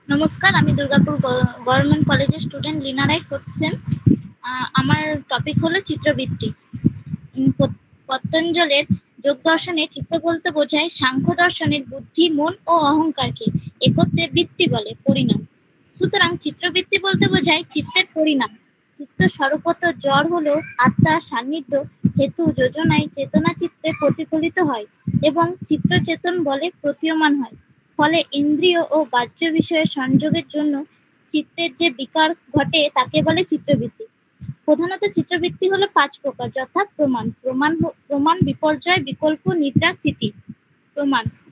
নমস্কার, আমি দুর্গাপুর গভর্নমেন্ট কলেজের স্টুডেন্ট লীনা রায়, 4th সেম। আমার টপিক হলো চিত্রবৃত্তি। পতঞ্জলের যোগ দর্শনে চিত্র বলতে বোঝায় সাংখ্য দর্শনের বুদ্ধি, মন ও অহংকারকে একত্রে বৃত্তি বলে, পরিণাম। সুতরাং চিত্রবৃত্তি বলতে বোঝায় চিত্তের পরিণাম। চিত্ত স্বরূপত জড় হলো আত্মার সান্নিধ্য হেতু যোজনায় চেতনা চিত্রে প্রতিফলিত হয় এবং চিত্রচেতন বলে প্রতীয়মান হয়। ফলে ইন্দ্রিয় ও বাহ্য বিষয়ের সংযোগের জন্য চিত্রের যে বিকার ঘটে তাকে বলে চিত্রবৃত্তি। প্রধানত চিত্রবৃত্তি হলো 5 প্রকার, যথা প্রমাণ, বিপর্যয়, বিকল্প, নিদ্রা, স্থিতি।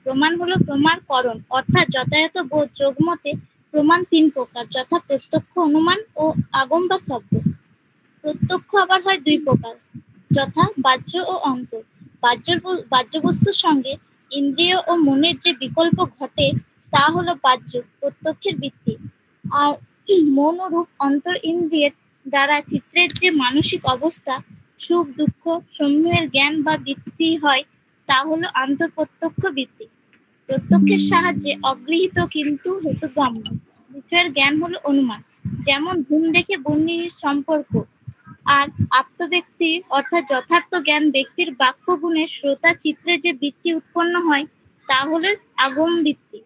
প্রমাণ হলো প্রমাণকরণ, অর্থাৎ যথাযথ বোধ যোগ মতে প্রমাণ 3 প্রকার, যথা প্রত্যক্ষ, অনুমান ও আগম বা শব্দ। প্রত্যক্ষ আবার হয় 2 প্রকার, যথা বাহ্য ও অন্তর। বাহ্য বস্তুর সঙ্গে ইন্দ্রিয় ও মনের যে বিকল্প ঘটে তা হলো বাহ্য প্রত্যক্ষের বৃত্তি। আর মন ও রূপ অন্তর ইন্দ্রিয়ের দ্বারা চিত্রের যে মানসিক অবস্থা, সুখ দুঃখ সমূহের জ্ঞান বা বৃত্তি হয় তা হলো আন্তঃপ্রত্যক্ষ বৃত্তি। প্রত্যক্ষের সাহায্যে অগৃহীত কিন্তু হেতুগ্রাম্য বিষয়ের জ্ঞান হলো অনুমান, যেমন ঘুম দেখে বন্যির সম্পর্ক। আর আপ্তব্যক্তি অর্থাৎ যথার্থ জ্ঞান ব্যক্তির বাক্য গুণে শ্রোতা চিত্রে যে বৃত্তি উৎপন্ন হয় তা হলো আগম বৃত্তি।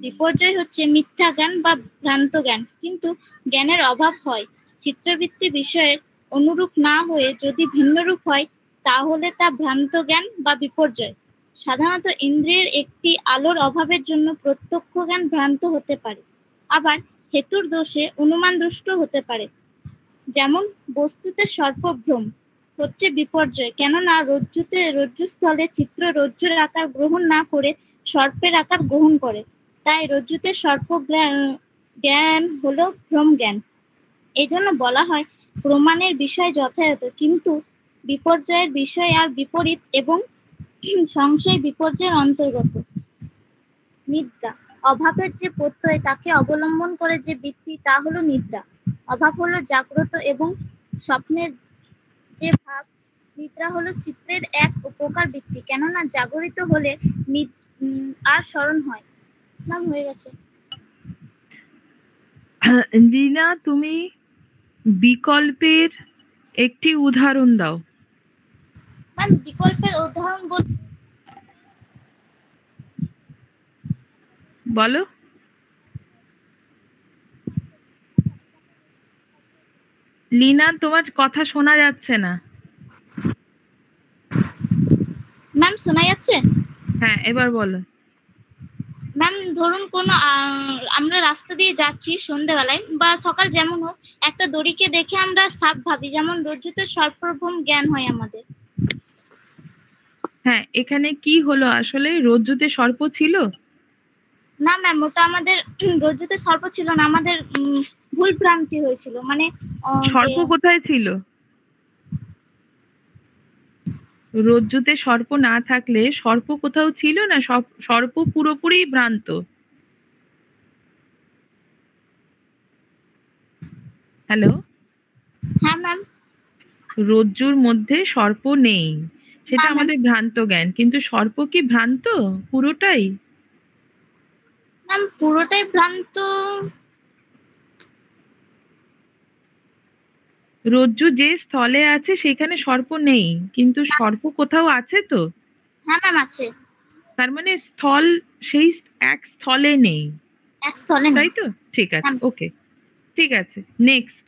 বিপর্যয় হচ্ছে মিথ্যা জ্ঞান বা ভ্রান্ত জ্ঞান, কিন্তু জ্ঞানের অভাব হয়। চিত্রবৃত্তি বিষয়ের অনুরূপ না হয়ে যদি ভিন্ন রূপ হয় তাহলে তা ভ্রান্ত জ্ঞান বা বিপর্যয়। সাধারণত ইন্দ্রিয়ের একটি আলোর অভাবের জন্য প্রত্যক্ষ জ্ঞান ভ্রান্ত হতে পারে, আবার হেতুর দোষে অনুমান দুষ্ট হতে পারে। যেমন বস্তুতে সর্পভ্রম হচ্ছে বিপর্যয়, কেননা রজ্জুস্থলে চিত্র রজ্জুর আকার গ্রহণ না করে সর্পের আকার গ্রহণ করে, তাই রজ্জুতে সর্প জ্ঞান হলো ভ্রম জ্ঞান। এজন্য বলা হয় প্রমাণের বিষয় যথাযথ, কিন্তু বিপর্যয়ের বিষয় আর বিপরীত এবং সংশয় বিপর্যয়ের অন্তর্গত। নিদ্রা অভাবের যে প্রত্যয় তাকে অবলম্বন করে যে বৃত্তি তা হলো নিদ্রা। অভাব হলো জাগ্রত এবং স্বপ্নের যে ভাব। নিদ্রা হলো চিত্রের এক উপকার বৃত্তি, কেননা জাগরিত হলে আর স্মরণ হয়। নাম হয়ে গেছে। লীনা, তুমি বিকল্পের একটি উদাহরণ দাও। ম্যাম, বিকল্পের উদাহরণ বলো। লীনা, তোমার কথা শোনা যাচ্ছে না। ম্যাম, শোনা যাচ্ছে? হ্যাঁ, এবার বলো। ম্যাম, ধরুন কোনো আমরা রাস্তা দিয়ে যাচ্ছি সন্ধ্যেবেলায় বা সকাল যেমন হোক, একটা দড়িকে দেখে আমরা সাপ ভাবি, যেমন রজ্জুতে সর্পভ্রম জ্ঞান হয় আমাদের। হ্যাঁ, এখানে কি হলো, আসলে রজ্জুতে সর্প ছিল? না ম্যাম, ওটা আমাদের রজ্জুতে সর্প ছিল না, আমাদের ভুল ভ্রান্তি হয়েছিল। মানে সর্প কোথায় ছিল? রজ্জুতে সর্প না থাকলে সর্প কোথাও ছিল না, সর্প পুরোপুরি ভ্রান্ত। হ্যালো? হ্যাঁ ম্যাম। রজ্জুর মধ্যে সর্প নেই, সেটা আমাদের ভ্রান্ত জ্ঞান, কিন্তু সর্প কি ভ্রান্ত পুরোটাই? ম্যাম, পুরোটাই ভ্রান্ত। রজ্জু যে স্থলে আছে সেখানে সর্প নেই, কিন্তু সর্প কোথাও আছে তো। হ্যাঁ ম্যাম, আছে। তার মানে স্থল সেই এক স্থলে নেই, এক স্থলে নেই, তাই তো? ঠিক আছে, ওকে, ঠিক আছে, নেক্সট।